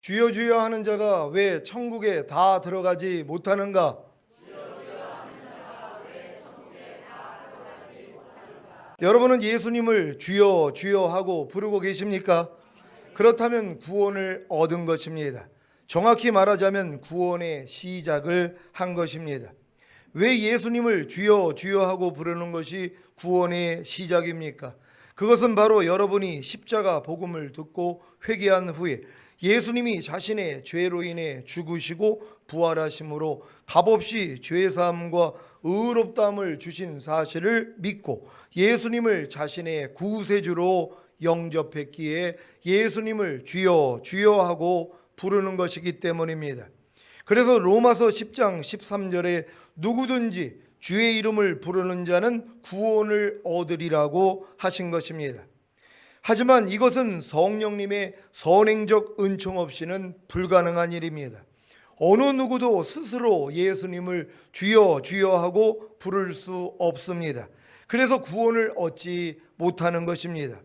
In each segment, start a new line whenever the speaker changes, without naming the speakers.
주여 주여 하는 자가 왜 천국에 다 들어가지 못하는가? 여러분은 예수님을 주여 주여 하고 부르고 계십니까? 그렇다면 구원을 얻은 것입니다. 정확히 말하자면 구원의 시작을 한 것입니다. 왜 예수님을 주여 주여 하고 부르는 것이 구원의 시작입니까? 그것은 바로 여러분이 십자가 복음을 듣고 회개한 후에 예수님이 자신의 죄로 인해 죽으시고 부활하심으로 값없이 죄사함과 의롭다함을 주신 사실을 믿고 예수님을 자신의 구세주로 영접했기에 예수님을 주여 주여 하고 부르는 것이기 때문입니다. 그래서 로마서 10장 13절에 누구든지 주의 이름을 부르는 자는 구원을 얻으리라고 하신 것입니다. 하지만 이것은 성령님의 선행적 은총 없이는 불가능한 일입니다. 어느 누구도 스스로 예수님을 주여 주여 하고 부를 수 없습니다. 그래서 구원을 얻지 못하는 것입니다.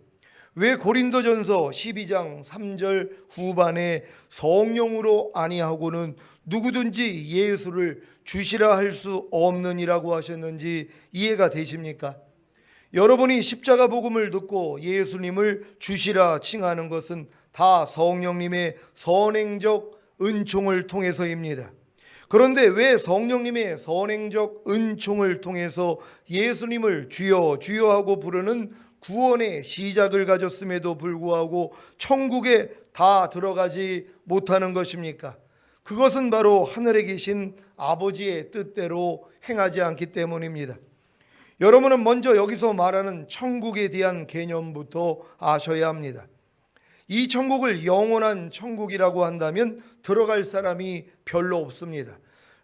왜 고린도전서 12장 3절 후반에 성령으로 아니하고는 누구든지 예수를 주시라 할 수 없느니라고 하셨는지 이해가 되십니까? 여러분이 십자가 복음을 듣고 예수님을 주시라 칭하는 것은 다 성령님의 선행적 은총을 통해서입니다. 그런데 왜 성령님의 선행적 은총을 통해서 예수님을 주여 주여 하고 부르는 구원의 시작을 가졌음에도 불구하고 천국에 다 들어가지 못하는 것입니까? 그것은 바로 하늘에 계신 아버지의 뜻대로 행하지 않기 때문입니다. 여러분은 먼저 여기서 말하는 천국에 대한 개념부터 아셔야 합니다. 이 천국을 영원한 천국이라고 한다면 들어갈 사람이 별로 없습니다.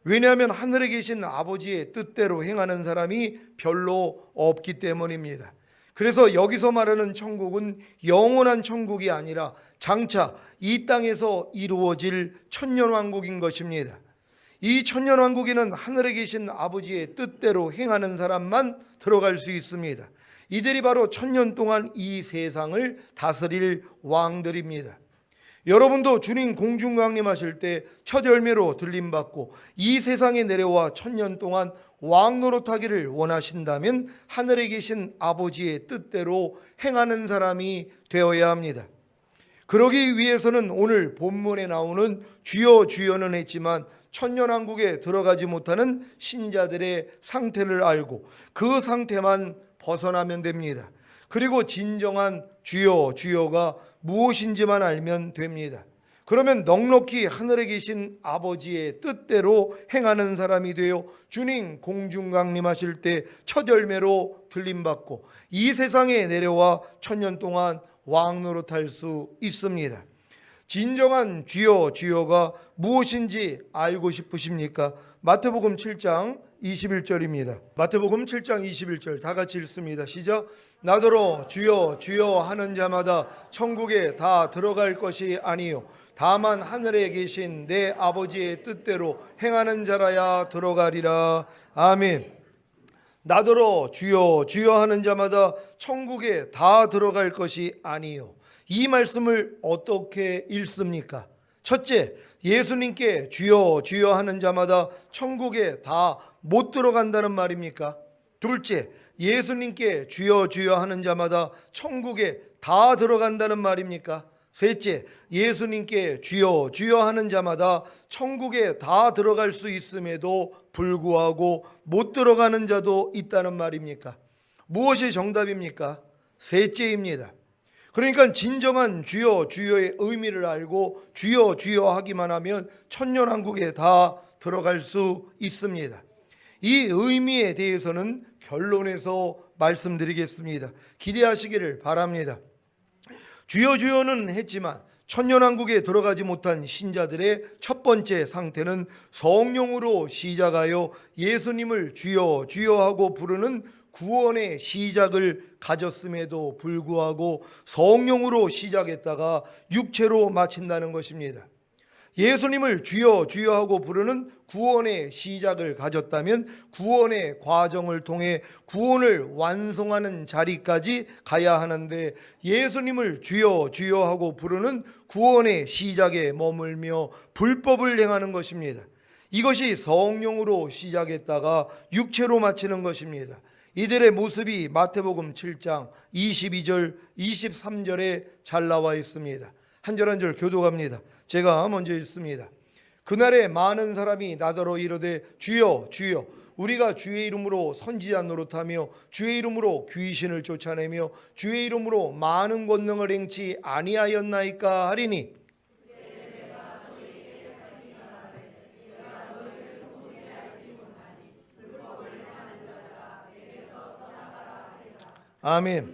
왜냐하면 하늘에 계신 아버지의 뜻대로 행하는 사람이 별로 없기 때문입니다. 그래서 여기서 말하는 천국은 영원한 천국이 아니라 장차 이 땅에서 이루어질 천년왕국인 것입니다. 이 천년왕국에는 하늘에 계신 아버지의 뜻대로 행하는 사람만 들어갈 수 있습니다. 이들이 바로 천년 동안 이 세상을 다스릴 왕들입니다. 여러분도 주님 공중강림하실 때 첫 열매로 들림받고 이 세상에 내려와 천년 동안 왕 노릇하기를 원하신다면 하늘에 계신 아버지의 뜻대로 행하는 사람이 되어야 합니다. 그러기 위해서는 오늘 본문에 나오는 주여 주여는 했지만 천년왕국에 들어가지 못하는 신자들의 상태를 알고 그 상태만 벗어나면 됩니다. 그리고 진정한 주여 주여가 무엇인지만 알면 됩니다. 그러면 넉넉히 하늘에 계신 아버지의 뜻대로 행하는 사람이 되어 주님 공중강림하실 때 첫 열매로 들림받고 이 세상에 내려와 천년 동안 왕 노릇할 수 있습니다. 진정한 주여 주여가 무엇인지 알고 싶으십니까? 마태복음 7장 21절입니다. 마태복음 7장 21절 다 같이 읽습니다. 시작. 나더러 주여 주여 하는 자마다 천국에 다 들어갈 것이 아니요 다만 하늘에 계신 내 아버지의 뜻대로 행하는 자라야 들어가리라. 아멘. 나더러 주여 주여 하는 자마다 천국에 다 들어갈 것이 아니요. 이 말씀을 어떻게 읽습니까? 첫째, 예수님께 주여 주여 하는 자마다 천국에 다 못 들어간다는 말입니까? 둘째, 예수님께 주여 주여 하는 자마다 천국에 다 들어간다는 말입니까? 셋째, 예수님께 주여 주여 하는 자마다 천국에 다 들어갈 수 있음에도 불구하고 못 들어가는 자도 있다는 말입니까? 무엇이 정답입니까? 셋째입니다. 그러니까 진정한 주여 주여의 의미를 알고 주여 주여 하기만 하면 천년왕국에 다 들어갈 수 있습니다. 이 의미에 대해서는 결론에서 말씀드리겠습니다. 기대하시기를 바랍니다. 주여 주여는 했지만 천년왕국에 들어가지 못한 신자들의 첫 번째 상태는 성령으로 시작하여 예수님을 주여 주여 하고 부르는 구원의 시작을 가졌음에도 불구하고 성령으로 시작했다가 육체로 마친다는 것입니다. 예수님을 주여 주여 하고 부르는 구원의 시작을 가졌다면 구원의 과정을 통해 구원을 완성하는 자리까지 가야 하는데, 예수님을 주여 주여 하고 부르는 구원의 시작에 머물며 불법을 행하는 것입니다. 이것이 성령으로 시작했다가 육체로 마치는 것입니다. 이들의 모습이 마태복음 7장 22절 23절에 잘 나와 있습니다. 한 절 한 절 교독합니다. 제가 먼저 읽습니다. 그날에 많은 사람이 나더러 이르되 주여 주여 우리가 주의 이름으로 선지자 노릇하며 주의 이름으로 귀신을 쫓아내며 주의 이름으로 많은 권능을 행치 아니하였나이까 하리니, 아멘.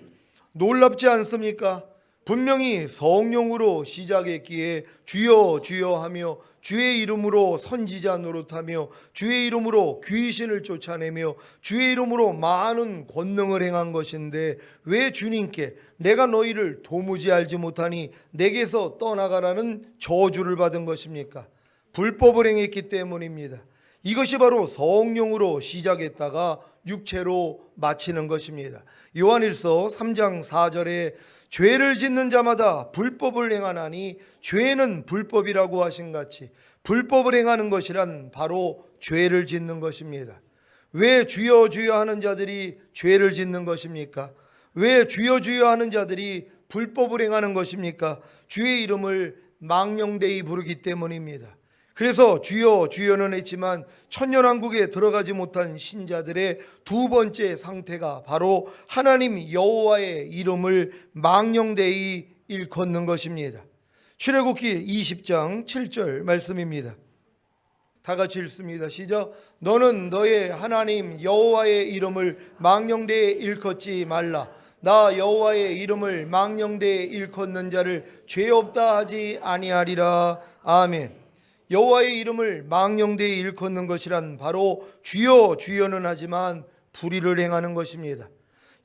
놀랍지 않습니까? 분명히 성령으로 시작했기에 주여 주여 하며 주의 이름으로 선지자 노릇하며 주의 이름으로 귀신을 쫓아내며 주의 이름으로 많은 권능을 행한 것인데, 왜 주님께 내가 너희를 도무지 알지 못하니 내게서 떠나가라는 저주를 받은 것입니까? 불법을 행했기 때문입니다. 이것이 바로 성령으로 시작했다가 육체로 마치는 것입니다. 요한일서 3장 4절에 죄를 짓는 자마다 불법을 행하나니 죄는 불법이라고 하신 같이, 불법을 행하는 것이란 바로 죄를 짓는 것입니다. 왜 주여 주여 하는 자들이 죄를 짓는 것입니까? 왜 주여 주여 하는 자들이 불법을 행하는 것입니까? 주의 이름을 망령되이 부르기 때문입니다. 그래서 주여 주여는 했지만 천년왕국에 들어가지 못한 신자들의 두 번째 상태가 바로 하나님 여호와의 이름을 망령되이 일컫는 것입니다. 출애굽기 20장 7절 말씀입니다. 다 같이 읽습니다. 시작. 너는 너의 하나님 여호와의 이름을 망령되이 일컫지 말라. 나 여호와의 이름을 망령되이 일컫는 자를 죄 없다 하지 아니하리라. 아멘. 여호와의 이름을 망령되이 일컫는 것이란 바로 주여 주여는 하지만 불의를 행하는 것입니다.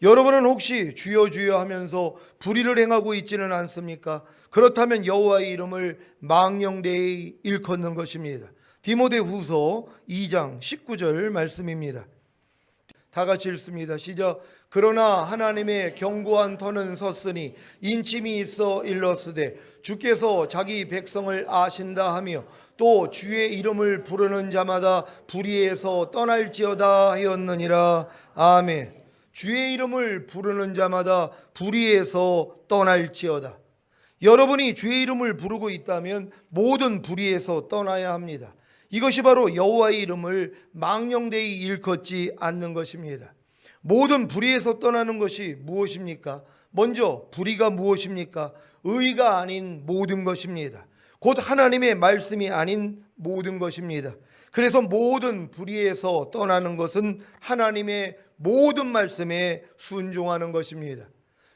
여러분은 혹시 주여 주여 하면서 불의를 행하고 있지는 않습니까? 그렇다면 여호와의 이름을 망령되이 일컫는 것입니다. 디모데후서 2장 19절 말씀입니다. 다 같이 읽습니다. 시작. 그러나 하나님의 견고한 터는 섰으니 인침이 있어 일렀으되 주께서 자기 백성을 아신다 하며 또 주의 이름을 부르는 자마다 불의에서 떠날지어다 하였느니라. 아멘. 주의 이름을 부르는 자마다 불의에서 떠날지어다. 여러분이 주의 이름을 부르고 있다면 모든 불의에서 떠나야 합니다. 이것이 바로 여호와의 이름을 망령되이 일컫지 않는 것입니다. 모든 불의에서 떠나는 것이 무엇입니까? 먼저 불의가 무엇입니까? 의가 아닌 모든 것입니다. 곧 하나님의 말씀이 아닌 모든 것입니다. 그래서 모든 불의에서 떠나는 것은 하나님의 모든 말씀에 순종하는 것입니다.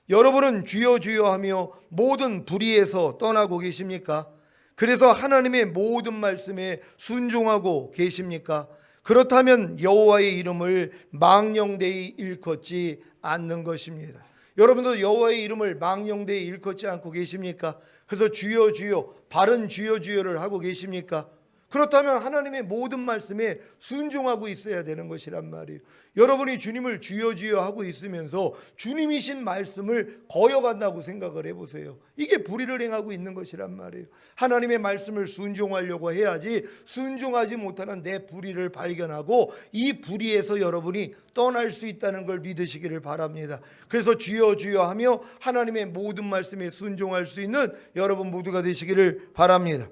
여러분은 주여 주여 하며 모든 불의에서 떠나고 계십니까? 그래서 하나님의 모든 말씀에 순종하고 계십니까? 그렇다면 여호와의 이름을 망령되이 일컫지 않는 것입니다. 여러분도 여호와의 이름을 망령되이 일컫지 않고 계십니까? 그래서 주여 주여 바른 주여 주여를 하고 계십니까? 그렇다면 하나님의 모든 말씀에 순종하고 있어야 되는 것이란 말이에요. 여러분이 주님을 주여 주여 하고 있으면서 주님이신 말씀을 거역한다고 생각을 해보세요. 이게 불의를 행하고 있는 것이란 말이에요. 하나님의 말씀을 순종하려고 해야지 순종하지 못하는 내 불의를 발견하고 이 불의에서 여러분이 떠날 수 있다는 걸 믿으시기를 바랍니다. 그래서 주여 주여 하며 하나님의 모든 말씀에 순종할 수 있는 여러분 모두가 되시기를 바랍니다.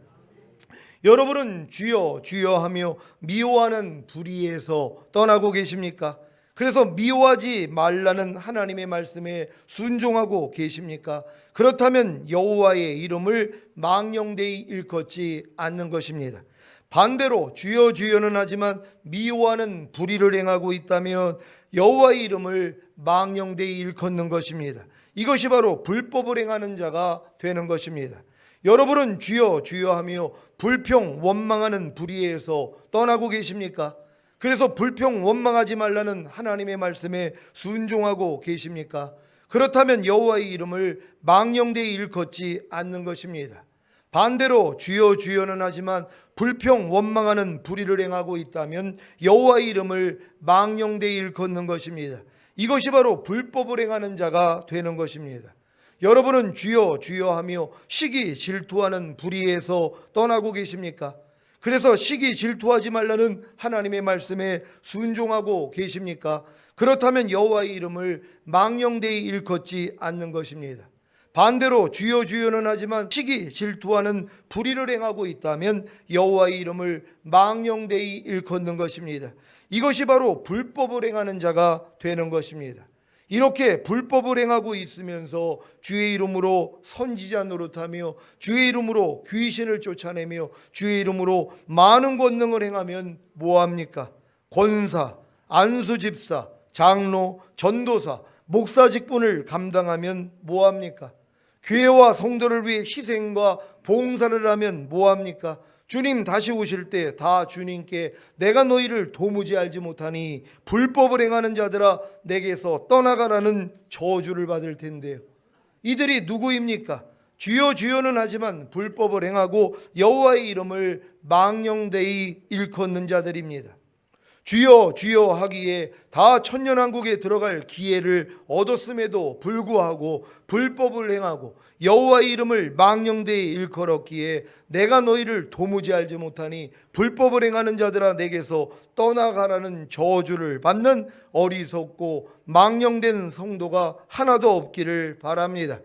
여러분은 주여 주여 하며 미워하는 불의에서 떠나고 계십니까? 그래서 미워하지 말라는 하나님의 말씀에 순종하고 계십니까? 그렇다면 여호와의 이름을 망령되이 일컫지 않는 것입니다. 반대로 주여 주여는 하지만 미워하는 불의를 행하고 있다면 여호와의 이름을 망령되이 일컫는 것입니다. 이것이 바로 불법을 행하는 자가 되는 것입니다. 여러분은 주여 주여 하며 불평 원망하는 불의에서 떠나고 계십니까? 그래서 불평 원망하지 말라는 하나님의 말씀에 순종하고 계십니까? 그렇다면 여호와의 이름을 망령되이 일컫지 않는 것입니다. 반대로 주여 주여는 하지만 불평 원망하는 불의를 행하고 있다면 여호와의 이름을 망령되이 일컫는 것입니다. 이것이 바로 불법을 행하는 자가 되는 것입니다. 여러분은 주여 주여 하며 시기 질투하는 불의에서 떠나고 계십니까? 그래서 시기 질투하지 말라는 하나님의 말씀에 순종하고 계십니까? 그렇다면 여호와의 이름을 망령되이 일컫지 않는 것입니다. 반대로 주여 주여는 하지만 시기 질투하는 불의를 행하고 있다면 여호와의 이름을 망령되이 일컫는 것입니다. 이것이 바로 불법을 행하는 자가 되는 것입니다. 이렇게 불법을 행하고 있으면서 주의 이름으로 선지자 노릇하며 주의 이름으로 귀신을 쫓아내며 주의 이름으로 많은 권능을 행하면 뭐합니까? 권사, 안수집사, 장로, 전도사, 목사 직분을 감당하면 뭐합니까? 교회와 성도를 위해 희생과 봉사를 하면 뭐합니까? 주님 다시 오실 때 다 주님께 내가 너희를 도무지 알지 못하니 불법을 행하는 자들아 내게서 떠나가라는 저주를 받을 텐데요. 이들이 누구입니까? 주여 주여는 하지만 불법을 행하고 여호와의 이름을 망령되이 일컫는 자들입니다. 주여 주여 하기에 다 천년왕국에 들어갈 기회를 얻었음에도 불구하고 불법을 행하고 여호와의 이름을 망령되이 일컬었기에 내가 너희를 도무지 알지 못하니 불법을 행하는 자들아 내게서 떠나가라는 저주를 받는 어리석고 망령된 성도가 하나도 없기를 바랍니다.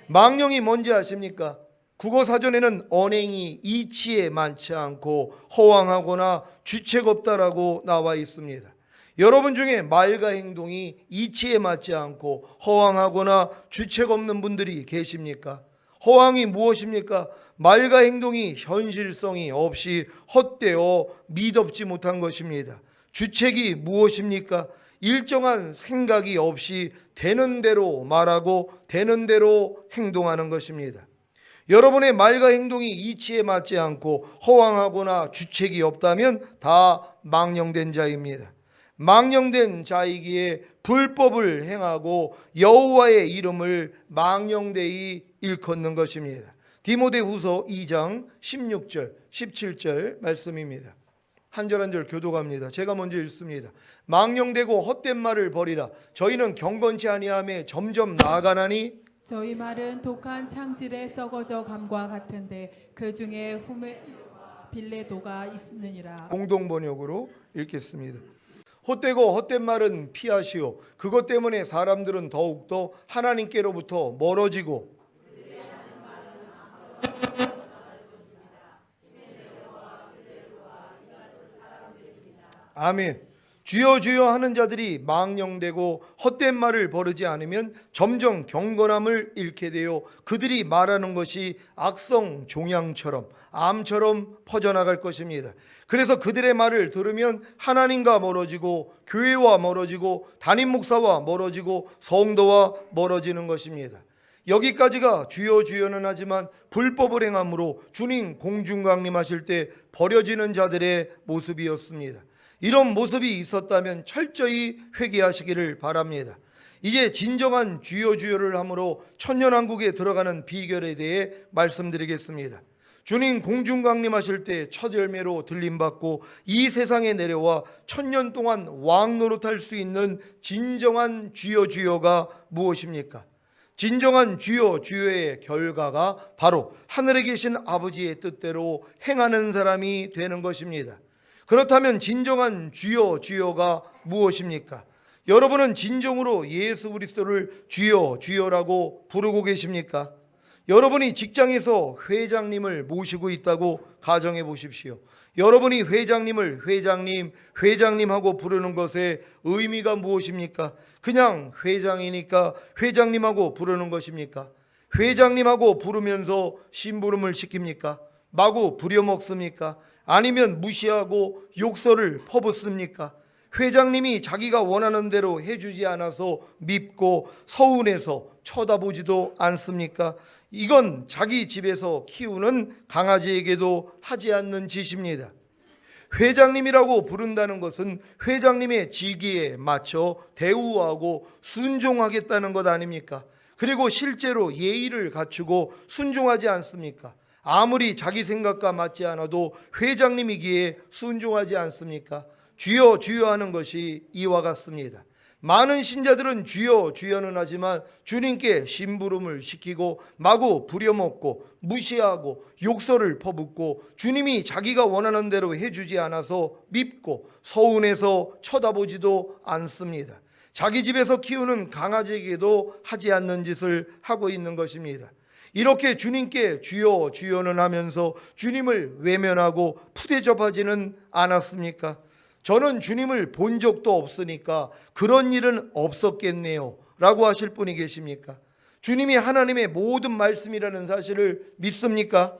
망령이 뭔지 아십니까? 국어사전에는 언행이 이치에 많지 않고 허황하거나 주책 없다라고 나와 있습니다. 여러분 중에 말과 행동이 이치에 맞지 않고 허황하거나 주책 없는 분들이 계십니까? 허황이 무엇입니까? 말과 행동이 현실성이 없이 헛되어 미덥지 못한 것입니다. 주책이 무엇입니까? 일정한 생각이 없이 되는 대로 말하고 되는 대로 행동하는 것입니다. 여러분의 말과 행동이 이치에 맞지 않고 허황하거나 주책이 없다면 다 망령된 자입니다. 망령된 자이기에 불법을 행하고 여호와의 이름을 망령되이 일컫는 것입니다. 디모데후서 2장 16절 17절 말씀입니다. 한 절 한 절 교독합니다. 제가 먼저 읽습니다. 망령되고 헛된 말을 버리라. 저희는 경건치 아니하며 점점 나아가나니
저희 말은 독한 창질에 썩어져 감과 같은데 그 중에 후메 빌레도가 있느니라.
공동 번역으로 읽겠습니다. 헛되고 헛된 말은 피하시오. 그것 때문에 사람들은 더욱더 하나님께로부터 멀어지고 아멘. 주여 주여 하는 자들이 망령되고 헛된 말을 버리지 않으면 점점 경건함을 잃게 되어 그들이 말하는 것이 악성 종양처럼 암처럼 퍼져나갈 것입니다. 그래서 그들의 말을 들으면 하나님과 멀어지고 교회와 멀어지고 담임 목사와 멀어지고 성도와 멀어지는 것입니다. 여기까지가 주여 주여는 하지만 불법을 행함으로 주님 공중강림하실 때 버려지는 자들의 모습이었습니다. 이런 모습이 있었다면 철저히 회개하시기를 바랍니다. 이제 진정한 주여 주여를 함으로 천년왕국에 들어가는 비결에 대해 말씀드리겠습니다. 주님 공중강림하실 때 첫 열매로 들림받고 이 세상에 내려와 천년 동안 왕 노릇할 수 있는 진정한 주여 주여가 무엇입니까? 진정한 주여 주여의 결과가 바로 하늘에 계신 아버지의 뜻대로 행하는 사람이 되는 것입니다. 그렇다면 진정한 주여 주여가 무엇입니까? 여러분은 진정으로 예수 그리스도를 주여 주여라고 부르고 계십니까? 여러분이 직장에서 회장님을 모시고 있다고 가정해 보십시오. 여러분이 회장님을 회장님하고 부르는 것의 의미가 무엇입니까? 그냥 회장이니까 회장님하고 부르는 것입니까? 회장님하고 부르면서 심부름을 시킵니까? 마구 부려먹습니까? 아니면 무시하고 욕설을 퍼붓습니까? 회장님이 자기가 원하는 대로 해주지 않아서 밉고 서운해서 쳐다보지도 않습니까? 이건 자기 집에서 키우는 강아지에게도 하지 않는 짓입니다. 회장님이라고 부른다는 것은 회장님의 지기에 맞춰 대우하고 순종하겠다는 것 아닙니까? 그리고 실제로 예의를 갖추고 순종하지 않습니까? 아무리 자기 생각과 맞지 않아도 회장님이기에 순종하지 않습니까? 주여 주여 하는 것이 이와 같습니다. 많은 신자들은 주여 주여는 하지만 주님께 심부름을 시키고 마구 부려먹고 무시하고 욕설을 퍼붓고 주님이 자기가 원하는 대로 해주지 않아서 밉고 서운해서 쳐다보지도 않습니다. 자기 집에서 키우는 강아지에게도 하지 않는 짓을 하고 있는 것입니다. 이렇게 주님께 주여 주여는 하면서 주님을 외면하고 푸대접하지는 않았습니까? 저는 주님을 본 적도 없으니까 그런 일은 없었겠네요 라고 하실 분이 계십니까? 주님이 하나님의 모든 말씀이라는 사실을 믿습니까?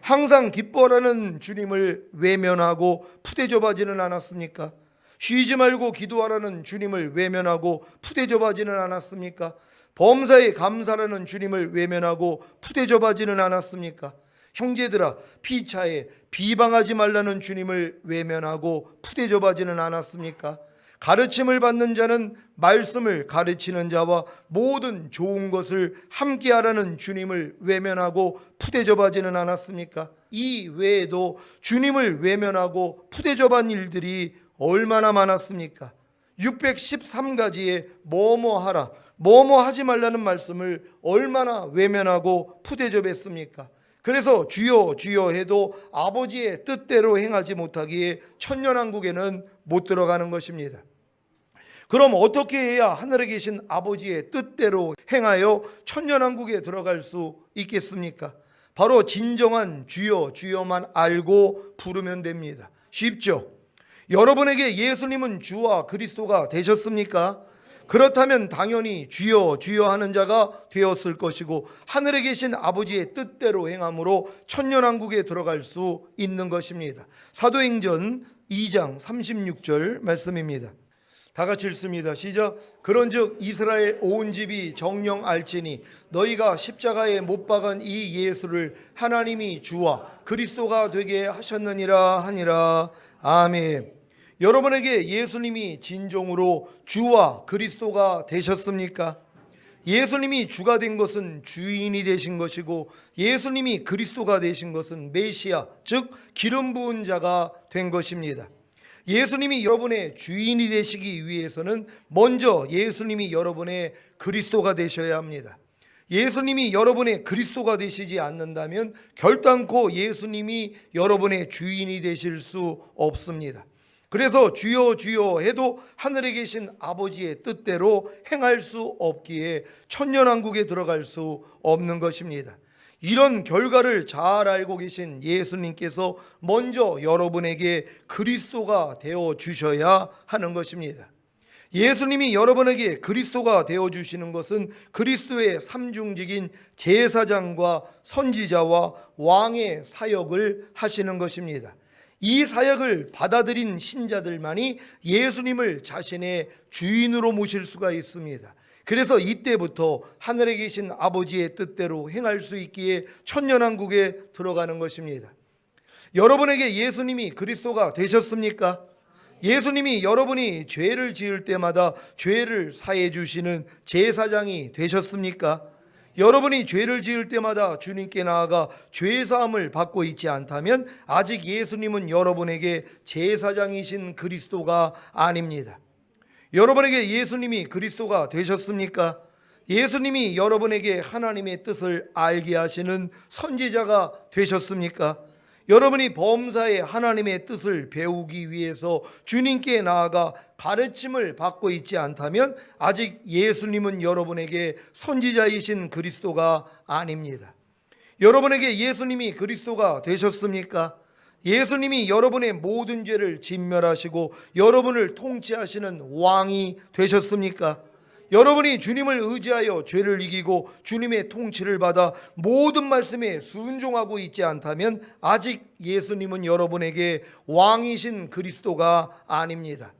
항상 기뻐하라는 주님을 외면하고 푸대접하지는 않았습니까? 쉬지 말고 기도하라는 주님을 외면하고 푸대접하지는 않았습니까? 범사에 감사라는 주님을 외면하고 푸대접하지는 않았습니까? 형제들아, 피차에 비방하지 말라는 주님을 외면하고 푸대접하지는 않았습니까? 가르침을 받는 자는 말씀을 가르치는 자와 모든 좋은 것을 함께하라는 주님을 외면하고 푸대접하지는 않았습니까? 이 외에도 주님을 외면하고 푸대접한 일들이 얼마나 많았습니까? 613가지의 뭐뭐하라, 뭐뭐하지 말라는 말씀을 얼마나 외면하고 푸대접했습니까? 그래서 주여 주여 해도 아버지의 뜻대로 행하지 못하기에 천년왕국에는 못 들어가는 것입니다. 그럼 어떻게 해야 하늘에 계신 아버지의 뜻대로 행하여 천년왕국에 들어갈 수 있겠습니까? 바로 진정한 주여 주여만 알고 부르면 됩니다. 쉽죠? 여러분에게 예수님은 주와 그리스도가 되셨습니까? 그렇다면 당연히 주여 주여 하는 자가 되었을 것이고 하늘에 계신 아버지의 뜻대로 행함으로 천년왕국에 들어갈 수 있는 것입니다. 사도행전 2장 36절 말씀입니다. 다 같이 읽습니다. 시작. 그런즉 이스라엘 온 집이 정령 알지니 너희가 십자가에 못 박은 이 예수를 하나님이 주와 그리스도가 되게 하셨느니라 하니라. 아멘. 여러분에게 예수님이 진정으로 주와 그리스도가 되셨습니까? 예수님이 주가 된 것은 주인이 되신 것이고 예수님이 그리스도가 되신 것은 메시아, 즉 기름 부은 자가 된 것입니다. 예수님이 여러분의 주인이 되시기 위해서는 먼저 예수님이 여러분의 그리스도가 되셔야 합니다. 예수님이 여러분의 그리스도가 되시지 않는다면 결단코 예수님이 여러분의 주인이 되실 수 없습니다. 그래서 주여 주여 해도 하늘에 계신 아버지의 뜻대로 행할 수 없기에 천년왕국에 들어갈 수 없는 것입니다. 이런 결과를 잘 알고 계신 예수님께서 먼저 여러분에게 그리스도가 되어 주셔야 하는 것입니다. 예수님이 여러분에게 그리스도가 되어 주시는 것은 그리스도의 삼중직인 제사장과 선지자와 왕의 사역을 하시는 것입니다. 이 사역을 받아들인 신자들만이 예수님을 자신의 주인으로 모실 수가 있습니다. 그래서 이때부터 하늘에 계신 아버지의 뜻대로 행할 수 있기에 천년왕국에 들어가는 것입니다. 여러분에게 예수님이 그리스도가 되셨습니까? 예수님이 여러분이 죄를 지을 때마다 죄를 사해 주시는 제사장이 되셨습니까? 여러분이 죄를 지을 때마다 주님께 나아가 죄사함을 받고 있지 않다면 아직 예수님은 여러분에게 제사장이신 그리스도가 아닙니다. 여러분에게 예수님이 그리스도가 되셨습니까? 예수님이 여러분에게 하나님의 뜻을 알게 하시는 선지자가 되셨습니까? 여러분이 범사에 하나님의 뜻을 배우기 위해서 주님께 나아가 가르침을 받고 있지 않다면 아직 예수님은 여러분에게 선지자이신 그리스도가 아닙니다. 여러분에게 예수님이 그리스도가 되셨습니까? 예수님이 여러분의 모든 죄를 진멸하시고 여러분을 통치하시는 왕이 되셨습니까? 여러분이 주님을 의지하여 죄를 이기고 주님의 통치를 받아 모든 말씀에 순종하고 있지 않다면 아직 예수님은 여러분에게 왕이신 그리스도가 아닙니다.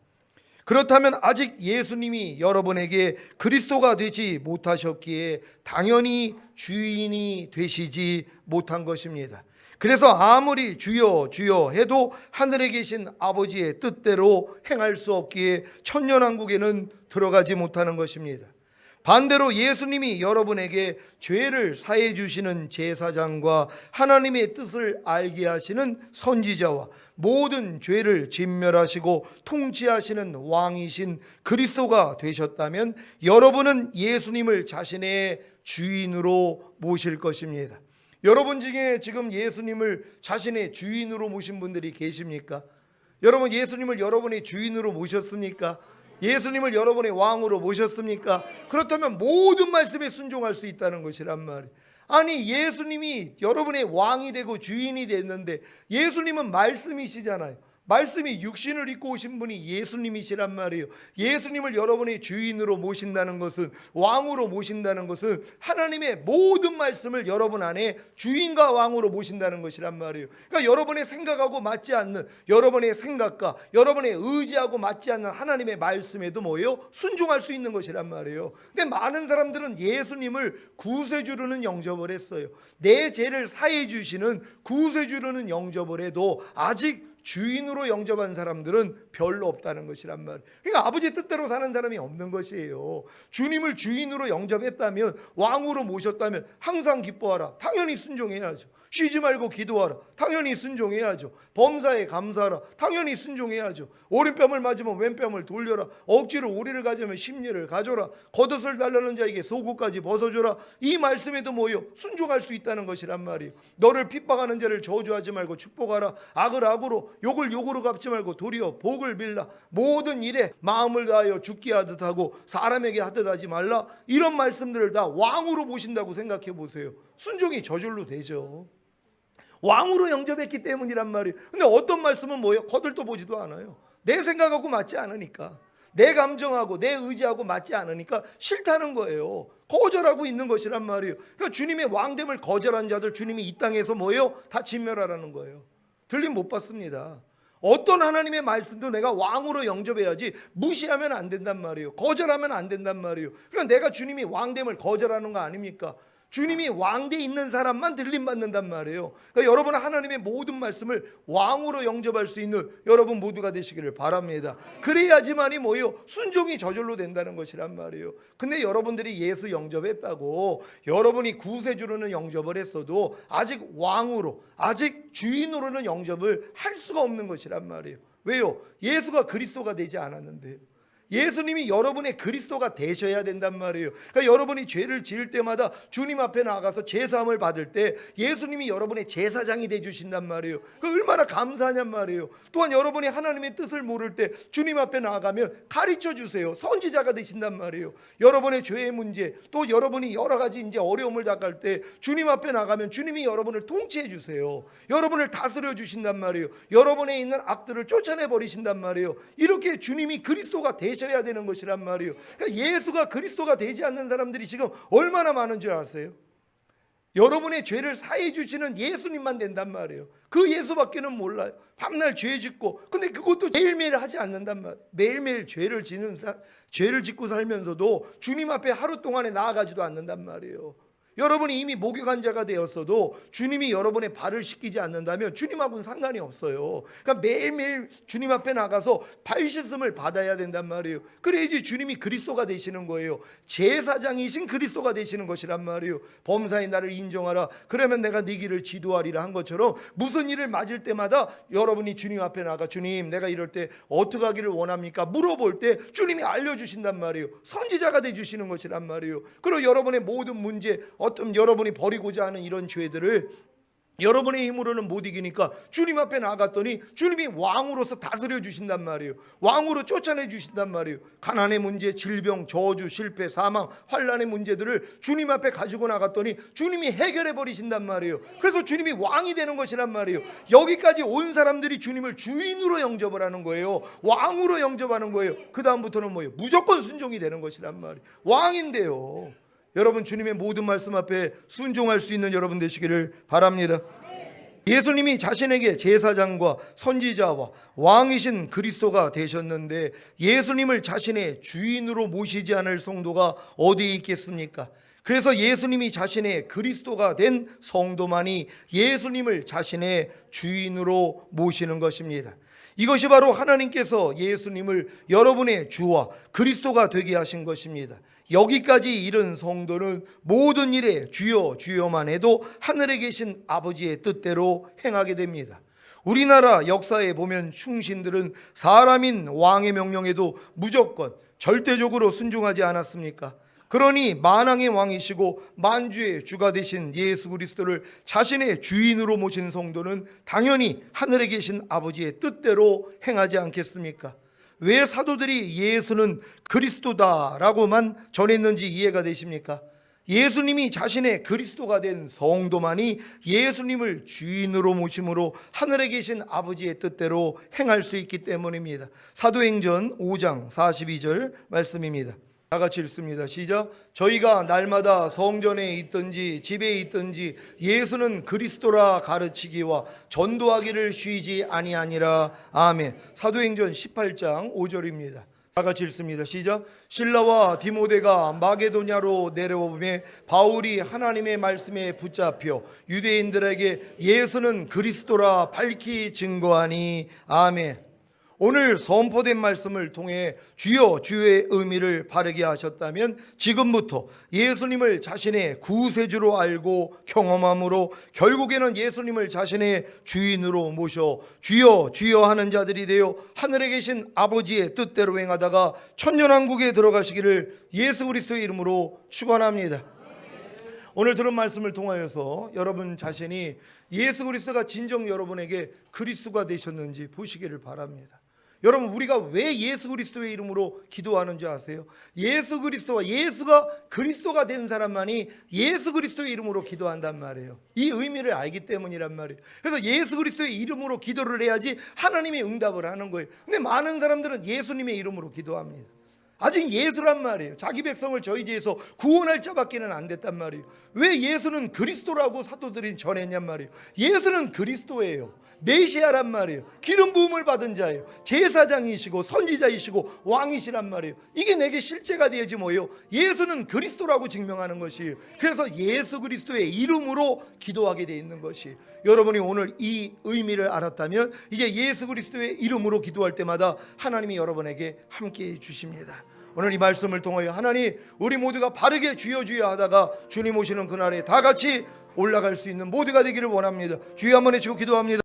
그렇다면 아직 예수님이 여러분에게 그리스도가 되지 못하셨기에 당연히 주인이 되시지 못한 것입니다. 그래서 아무리 주여 주여 해도 하늘에 계신 아버지의 뜻대로 행할 수 없기에 천년왕국에는 들어가지 못하는 것입니다. 반대로 예수님이 여러분에게 죄를 사해 주시는 제사장과 하나님의 뜻을 알게 하시는 선지자와 모든 죄를 진멸하시고 통치하시는 왕이신 그리스도가 되셨다면 여러분은 예수님을 자신의 주인으로 모실 것입니다. 여러분 중에 지금 예수님을 자신의 주인으로 모신 분들이 계십니까? 여러분 예수님을 여러분의 주인으로 모셨습니까? 예수님을 여러분의 왕으로 모셨습니까? 그렇다면 모든 말씀에 순종할 수 있다는 것이란 말이에요. 아니 예수님이 여러분의 왕이 되고 주인이 됐는데 예수님은 말씀이시잖아요. 말씀이 육신을 입고 오신 분이 예수님이시란 말이에요. 예수님을 여러분의 주인으로 모신다는 것은, 왕으로 모신다는 것은 하나님의 모든 말씀을 여러분 안에 주인과 왕으로 모신다는 것이란 말이에요. 그러니까 여러분의 생각하고 맞지 않는, 여러분의 생각과 여러분의 의지하고 맞지 않는 하나님의 말씀에도 뭐예요? 순종할 수 있는 것이란 말이에요. 근데 많은 사람들은 예수님을 구세주로는 영접을 했어요. 내 죄를 사해 주시는 구세주로는 영접을 해도 아직 주인으로 영접한 사람들은 별로 없다는 것이란 말이에요. 그러니까 아버지 뜻대로 사는 사람이 없는 것이에요. 주님을 주인으로 영접했다면, 왕으로 모셨다면 항상 기뻐하라. 당연히 순종해야죠. 쉬지 말고 기도하라. 당연히 순종해야죠. 범사에 감사하라. 당연히 순종해야죠. 오른뺨을 맞으면 왼뺨을 돌려라. 억지로 오리를 가져면 십리를 가져라. 겉옷을 달라는 자에게 속옷까지 벗어줘라. 이 말씀에도 뭐예요? 순종할 수 있다는 것이란 말이에요. 너를 핍박하는 자를 저주하지 말고 축복하라. 악을 악으로, 욕을 욕으로 갚지 말고 도리어 복을 빌라. 모든 일에 마음을 다하여 죽게 하듯 하고 사람에게 하듯 하지 말라. 이런 말씀들을 다 왕으로 모신다고 생각해 보세요. 순종이 저절로 되죠. 왕으로 영접했기 때문이란 말이에요. 근데 어떤 말씀은 뭐예요? 거들떠 보지도 않아요. 내 생각하고 맞지 않으니까, 내 감정하고 내 의지하고 맞지 않으니까 싫다는 거예요. 거절하고 있는 것이란 말이에요. 그러니까 주님의 왕됨을 거절한 자들 주님이 이 땅에서 뭐예요? 다 진멸하라는 거예요. 들림 못 받습니다. 어떤 하나님의 말씀도 내가 왕으로 영접해야지 무시하면 안 된단 말이에요. 거절하면 안 된단 말이에요. 그러니까 내가 주님이 왕됨을 거절하는 거 아닙니까? 주님이 왕대에 있는 사람만 들림받는단 말이에요. 그러니까 여러분은 하나님의 모든 말씀을 왕으로 영접할 수 있는 여러분 모두가 되시기를 바랍니다. 그래야지만이 뭐예요? 순종이 저절로 된다는 것이란 말이에요. 근데 여러분들이 예수 영접했다고 여러분이 구세주로는 영접을 했어도 아직 왕으로, 아직 주인으로는 영접을 할 수가 없는 것이란 말이에요. 왜요? 예수가 그리스도가 되지 않았는데요. 예수님이 여러분의 그리스도가 되셔야 된단 말이에요. 그러니까 여러분이 죄를 지을 때마다 주님 앞에 나가서 제사함을 받을 때 예수님이 여러분의 제사장이 되주신단 말이에요. 그 얼마나 감사하냔 말이에요. 또한 여러분이 하나님의 뜻을 모를 때 주님 앞에 나가면 가르쳐 주세요. 선지자가 되신단 말이에요. 여러분의 죄의 문제, 또 여러분이 여러 가지 이제 어려움을 당할 때 주님 앞에 나가면 주님이 여러분을 통치해 주세요. 여러분을 다스려 주신단 말이에요. 여러분에 있는 악들을 쫓아내 버리신단 말이에요. 이렇게 주님이 그리스도가 되셔야 되는 것이란 말이에요. 그러니까 예수가 그리스도가 되지 않는 사람들이 지금 얼마나 많은 줄 아세요? 여러분의 죄를 사해 주시는 예수님만 된단 말이에요. 그 예수밖에는 몰라요. 밤날 죄 짓고, 근데 그것도 매일매일 하지 않는단 말이에요. 매일매일 죄를 짓고 살면서도 주님 앞에 하루 동안에 나아가지도 않는단 말이에요. 여러분이 이미 목욕한 자가 되었어도 주님이 여러분의 발을 씻기지 않는다면 주님하고는 상관이 없어요. 그러니까 매일매일 주님 앞에 나가서 발 씻음을 받아야 된단 말이에요. 그래야지 주님이 그리스도가 되시는 거예요. 제사장이신 그리스도가 되시는 것이란 말이에요. 범사의 나를 인정하라. 그러면 내가 네 길을 지도하리라 한 것처럼 무슨 일을 맞을 때마다 여러분이 주님 앞에 나가, 주님 내가 이럴 때 어떻게 하기를 원합니까? 물어볼 때 주님이 알려주신단 말이에요. 선지자가 되주시는 것이란 말이에요. 그리고 여러분의 모든 문제, 어떤 여러분이 버리고자 하는 이런 죄들을 여러분의 힘으로는 못 이기니까 주님 앞에 나갔더니 주님이 왕으로서 다스려 주신단 말이에요. 왕으로 쫓아내 주신단 말이에요. 가난의 문제, 질병, 저주, 실패, 사망, 환난의 문제들을 주님 앞에 가지고 나갔더니 주님이 해결해 버리신단 말이에요. 그래서 주님이 왕이 되는 것이란 말이에요. 여기까지 온 사람들이 주님을 주인으로 영접을 하는 거예요. 왕으로 영접하는 거예요. 그 다음부터는 뭐예요? 무조건 순종이 되는 것이란 말이에요. 왕인데요. 여러분 주님의 모든 말씀 앞에 순종할 수 있는 여러분 되시기를 바랍니다. 예수님이 자신에게 제사장과 선지자와 왕이신 그리스도가 되셨는데 예수님을 자신의 주인으로 모시지 않을 성도가 어디에 있겠습니까? 그래서 예수님이 자신의 그리스도가 된 성도만이 예수님을 자신의 주인으로 모시는 것입니다. 이것이 바로 하나님께서 예수님을 여러분의 주와 그리스도가 되게 하신 것입니다. 여기까지 이른 성도는 모든 일에 주여 주여만 해도 하늘에 계신 아버지의 뜻대로 행하게 됩니다. 우리나라 역사에 보면 충신들은 사람인 왕의 명령에도 무조건 절대적으로 순종하지 않았습니까? 그러니 만왕의 왕이시고 만주의 주가 되신 예수 그리스도를 자신의 주인으로 모신 성도는 당연히 하늘에 계신 아버지의 뜻대로 행하지 않겠습니까? 왜 사도들이 예수는 그리스도다라고만 전했는지 이해가 되십니까? 예수님이 자신의 그리스도가 된 성도만이 예수님을 주인으로 모심으로 하늘에 계신 아버지의 뜻대로 행할 수 있기 때문입니다. 사도행전 5장 42절 말씀입니다. 다 같이 읽습니다. 시작. 저희가 날마다 성전에 있든지 집에 있든지 예수는 그리스도라 가르치기와 전도하기를 쉬지 아니하니라. 아멘. 사도행전 18장 5절입니다. 다 같이 읽습니다. 시작. 실라와 디모데가 마게도냐로 내려오매 바울이 하나님의 말씀에 붙잡혀 유대인들에게 예수는 그리스도라 밝히 증거하니. 아멘. 오늘 선포된 말씀을 통해 주여 주의 의미를 바르게 하셨다면 지금부터 예수님을 자신의 구세주로 알고 경험함으로 결국에는 예수님을 자신의 주인으로 모셔 주여 주여 하는 자들이 되어 하늘에 계신 아버지의 뜻대로 행하다가 천년왕국에 들어가시기를 예수 그리스도의 이름으로 축원합니다. 오늘 들은 말씀을 통하여서 여러분 자신이 예수 그리스도가 진정 여러분에게 그리스도가 되셨는지 보시기를 바랍니다. 여러분, 우리가 왜 예수 그리스도의 이름으로 기도하는지 아세요? 예수 그리스도와 예수가 그리스도가 된 사람만이 예수 그리스도의 이름으로 기도한단 말이에요. 이 의미를 알기 때문이란 말이에요. 그래서 예수 그리스도의 이름으로 기도를 해야지 하나님이 응답을 하는 거예요. 근데 많은 사람들은 예수님의 이름으로 기도합니다. 아직 예수란 말이에요. 자기 백성을 저희 지에서 구원할 자밖에는 안 됐단 말이에요. 왜 예수는 그리스도라고 사도들이 전했냔 말이에요. 예수는 그리스도예요. 메시아란 말이에요. 기름 부음을 받은 자예요. 제사장이시고 선지자이시고 왕이시란 말이에요. 이게 내게 실제가 되어야지 뭐예요. 예수는 그리스도라고 증명하는 것이에요. 그래서 예수 그리스도의 이름으로 기도하게 되어 있는 것이, 여러분이 오늘 이 의미를 알았다면 이제 예수 그리스도의 이름으로 기도할 때마다 하나님이 여러분에게 함께해 주십니다. 오늘 이 말씀을 통하여 하나님, 우리 모두가 바르게 주여 주여 하다가 주님 오시는 그날에 다 같이 올라갈 수 있는 모두가 되기를 원합니다. 주여 한번 해주고 기도합니다.